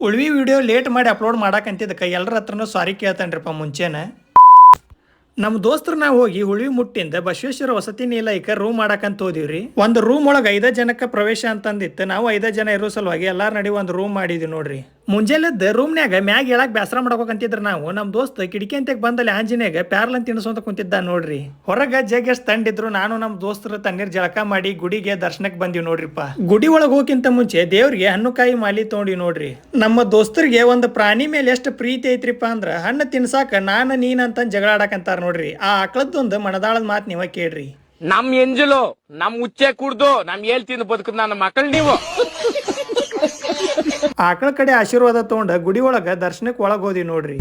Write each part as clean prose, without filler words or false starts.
Ulvi video late ಮಾಡಿ upload ಮಾಡಾಕಂತಿದ್ದಕ್ಕೆ ಎಲ್ಲರ ಹತ್ರನೂ ಸಾರಿ ಕೇಳ್ತಾನ್ರಿಪ್ಪ ಮುಂಚೆನೆ. ನಮ್ಮ ದೋಸ್ತರು ನಾವು ಹೋಗಿ ಉಳ್ವಿ ಮುಟ್ಟಿಂದ ಬಸವೇಶ್ವರ ವಸತಿ ನಿಲಯಕ್ಕೆ ರೂಮ್ ಮಾಡಾಕಂತ ಹೋದಿವ್ರಿ. ಒಂದು ರೂಮ್ ಒಳಗೆ 5 ಜನಕ್ಕೆ ಪ್ರವೇಶ ಅಂತಂದಿತ್ತು. ನಾವು 5 ಜನ ಇರೋ ಸಲುವಾಗಿ ಎಲ್ಲಾರು ನಡಿ ಒಂದು ರೂಮ್ ಮಾಡಿದ್ವಿ ನೋಡ್ರಿ. ಮುಂಜಾನೆದ್ದು ರೂಮ್ನ್ಯಾಗ ಮ್ಯಾಗ ಹೇಳಕ್ ಬೇಸರ ಮಾಡ್ಬೇಕಂತಿದ್ರ ನಾವು. ನಮ್ಮ ದೋಸ್ತ ಕಿಟಕಿ ಅಂತ ಬಂದಲ್ಲಿ ಆಂಜನೇಯಗೆ ಪ್ಯಾರ್ಲನ್ ತಿನ್ನಿಸೋಂತ ಕುಂತಿದ್ದ ನೋಡ್ರಿ. ಹೊರಗೆ ಜಗ್ ಎಷ್ಟು ತಂಡಿದ್ರು ನಾನು ನಮ್ಮ ದೋಸ್ತರು ತಣ್ಣೀರ್ ಜಳಕ ಮಾಡಿ ಗುಡಿಗೆ ದರ್ಶನಕ್ಕೆ ಬಂದಿವಿ ನೋಡ್ರಿಪ್ಪ. ಗುಡಿ ಒಳಗೆ ಹೋಗಿಂತ ಮುಂಚೆ ದೇವ್ರಿಗೆ ಹಣ್ಣುಕಾಯಿ ಮಾಲಿ ತೊಗೊಂಡಿವಿ ನೋಡ್ರಿ. ನಮ್ಮ ದೋಸ್ತರಿಗೆ ಒಂದು ಪ್ರಾಣಿ ಮೇಲೆ ಎಷ್ಟು ಪ್ರೀತಿ ಐತ್ರಿಪ್ಪ ಅಂದ್ರ ಹಣ್ಣು ತಿನ್ಸಾಕ ನಾನು ನೀನ್ ಅಂತ ಜಗಳ ಆಡಕಂತಾರ ನೋಡ್ರಿ. ಆ ಆಕಳದ್ದೊಂದು ಮನದಾಳದ ಮಾತು ನೀವ ಕೇಳ್ರಿ. ನಮ್ ಎಂಜಲು ನಮ್ ಉಚ್ಚೆ ಕುಡ್ದು ನಮ್ ಹೇಳ್ತೀನಿ ಬದುಕದ್ ನನ್ನ ಮಕ್ಕಳು ನೀವು. ಆಕಳ ಕಡೆ ಆಶೀರ್ವಾದ ತಗೊಂಡ ಗುಡಿ ಒಳಗ ದರ್ಶನಕ್ಕೆ ಒಳಗ್ ಹೋದಿ ನೋಡ್ರಿ.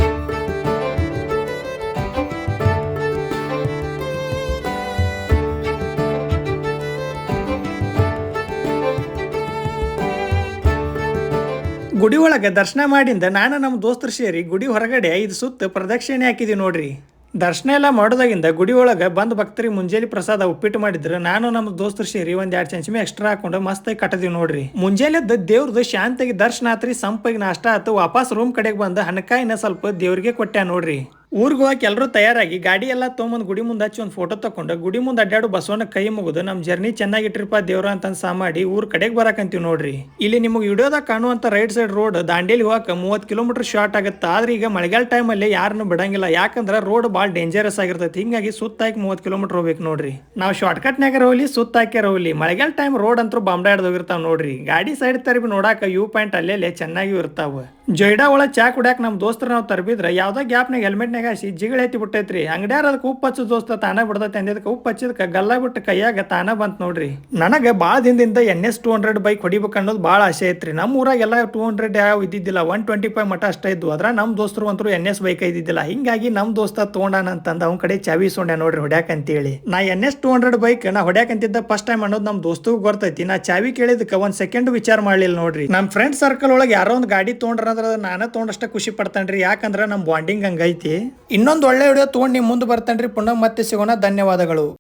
ಗುಡಿ ಒಳಗೆ ದರ್ಶನ ಮಾಡಿಂದ ನಾನು ನಮ್ಮ ದೋಸ್ತರು ಸೇರಿ ಗುಡಿ ಹೊರಗಡೆ 5 ಸುತ್ತ ಪ್ರದಕ್ಷಿಣೆ ಹಾಕಿದ್ವಿ ನೋಡ್ರಿ. ದರ್ಶನ ಎಲ್ಲ ಮಾಡೋದಾಗಿಂದ ಗುಡಿ ಒಳಗೆ ಬಂದ್ ಭಕ್ತರಿಗೆ ಮುಂಜಾನೆ ಪ್ರಸಾದ ಉಪ್ಪಿಟ್ಟು ಮಾಡಿದ್ರು. ನಾನು ನಮ್ಮ ದೋಸ್ತರು ಸೇರಿ 1-2 ಚಮಚಮಿ ಎಕ್ಸ್ಟ್ರಾ ಹಾಕೊಂಡು ಮಸ್ತಾಗಿ ಕಟ್ಟದಿವಿ ನೋಡ್ರಿ. ಮುಂಜಾನೆದ್ದು ದೇವ್ರದ್ದು ಶಾಂತಿಗೆ ದರ್ಶನ ಆತ್ರಿ, ಸಂಪಾಗಿ ನಾಷ್ಟ ಆತು. ವಾಪಸ್ ರೂಮ್ ಕಡೆಗೆ ಬಂದು ಹಣ್ಣಕಾಯಿನ ಸ್ವಲ್ಪ ದೇವ್ರಿಗೆ ಕೊಟ್ಟ ನೋಡ್ರಿ. ಊರಿಗೆ ಹೋಗಕ್ಕೆ ಎಲ್ಲರೂ ತಯಾರಾಗಿ ಗಾಡಿ ಎಲ್ಲ ತೊಗೊಂಬಂದು ಗುಡಿ ಮುಂದೆ ಹಚ್ಚಿ ಒಂದು ಫೋಟೋ ತಕೊಂಡು ಗುಡಿ ಮುಂದೆ ಅಡ್ಡಾಡು ಬಸವನ ಕೈ ಮುಗಿದು ನಮ್ಮ ಜರ್ನಿ ಚೆನ್ನಾಗಿಟ್ರಿಪ್ಪ ದೇವ್ರ ಅಂತ ಸಾಮಾಡಿ ಊರ್ ಕಡೆಗೆ ಬರಾಕಂತೀವಿ ನೋಡ್ರಿ. ಇಲ್ಲಿ ನಿಮಗೆ ವಿಡಿಯೋದಾಗ ಕಾಣುವಂತ ರೈಟ್ ಸೈಡ್ ರೋಡ್ ದಾಂಡೇಲಿ ಹೋಗಕ್ಕೆ 30 ಕಿಲೋಮೀಟರ್ ಶಾರ್ಟ್ ಆಗುತ್ತೆ. ಆದ್ರೆ ಈಗ ಮಳೆಗಾಲ ಟೈಮಲ್ಲಿ ಯಾರನ್ನು ಬಿಡಂಗಿಲ್ಲ, ಯಾಕಂದ್ರೆ ರೋಡ್ ಭಾಳ ಡೇಂಜರಸ್ ಆಗಿರ್ತೈತಿ. ಹಿಂಗಾಗಿ ಸುತ್ತಾಕಿ 30 ಕಿಲೋಮೀಟರ್ ಹೋಗ್ಬೇಕು ನೋಡ್ರಿ. ನಾವು ಶಾರ್ಟ್ ಕಟ್ನಾಗ ಹೋಗ್ಲಿ ಸುತ್ತಾಕ್ಯಾರ ಹೋಗ್ಲಿ, ಮಳೆಗಾಲ ಟೈಮ್ ರೋಡ್ ಅಂತೂ ಬಾಂಬಾಡ್ದು ಹೋಗಿರ್ತಾವ ನೋಡ್ರಿ. ಗಾಡಿ ಸೈಡ್ ತರಬಿ ನೋಡಾಕ ವ್ಯೂ ಪಾಯಿಂಟ್ ಅಲ್ಲೇ ಚೆನ್ನಾಗಿ ಇರ್ತಾವ. ಜೊಯ್ಡಾ ಒಳಗೆ ಚಾ ಕುಡ್ಯಾಕ ನಮ್ಮ ದೋಸ್ತರ ನಾವು ತರಬಿದ್ರೆ ಯಾವ್ದೋ ಗ್ಯಾಪ್ನಾಗ ಹೆಲ್ಮೆಟ್ನಾಗ ಹಾಸಿ ಜಿಗಳ ಎತ್ತಿ ಬಿಟ್ಟೈತ್ರಿ. ಅಂಗಡ್ಯಾರ ಅದಕ್ಕೆ ಉಪ್ಪು ಹಚ್ಚು ದೋಸ್ತ ತಾನ ಬಿಡ್ದೈತೆ ಅಂದಿದ್ದಕ್ಕೆ ಉಪ್ಪು ಹಚ್ಚಿದಕ್ಕೆ ಗಲ್ಲ ಬಿಟ್ಟು ಕೈಯಾಗ ತಾನ ಬಂತು ನೋಡ್ರಿ. ನನಗೆ ಭಾಳ ದಿನದಿಂದ NS 200 ಬೈಕ್ ಹೊಡಿಬೇಕು ಅನ್ನೋದು ಭಾಳ ಆಸೆ ಐತ್ರಿ. ನಮ್ಮ ಊರಾಗೆಲ್ಲ 200 ಯಾವ ಇದ್ದಿದ್ದಿಲ್ಲ, 125 ಮಟ ಅಷ್ಟೇ ಇದ್ವು. ಅದ್ರ ನಮ್ಮ ದೋಸ್ತರು ಅಂತೂ NS ಬೈಕ್ ಇದ್ದಿದ್ದಿಲ್ಲ. ಹಿಂಗಾಗಿ ನಮ್ಮ ದೋಸ್ತ ತೊಗೊಂಡಾನ ಅಂತಂದು ಅವ್ನ ಕಡೆ ಚಾವಿ ಸೊಂಡೆ ನೋಡ್ರಿ ಹೊಡ್ಯಾಕ ಅಂತೇಳಿ. ನಾ NS 200 ಬೈಕ್ ನಾ ಹೊಡ್ಯಾಕಂತಿದ್ದ ಫಸ್ಟ್ ಟೈಮ್ ಅನ್ನೋದು ನಮ್ಮ ದೋಸ್ತಿಗೂ ಗೊತ್ತೈತಿ. ನಾ ಚಾವಿ ಕೇಳಿದಕ್ಕೆ 1 ಸೆಕೆಂಡ್ ವಿಚಾರ ಮಾಡ್ಲಿಲ್ಲ ನೋಡ್ರಿ. ನಮ್ಮ ಫ್ರೆಂಡ್ ಸರ್ಕಲ್ ಒಳಗೆ ಯಾರೋ ಒಂದು ಗಾಡಿ ತೊಗೊಂಡ್ರ ನಾನೇ ತೊಗೊಂಡಷ್ಟ ಖುಷಿ ಪಡ್ತಾನ್ರಿ, ಯಾಕಂದ್ರೆ ನಮ್ಮ ಬಾಂಡಿಂಗ್ ಹಂಗೈತಿ. ಇನ್ನೊಂದು ಒಳ್ಳೆ ವಿಡಿಯೋ ತೊಗೊಂಡು ನಿಮ್ಮ ಮುಂದೆ ಬರ್ತಾನ್ರಿ. ಪುನಃ ಮತ್ತೆ ಸಿಗೋಣ. ಧನ್ಯವಾದಗಳು.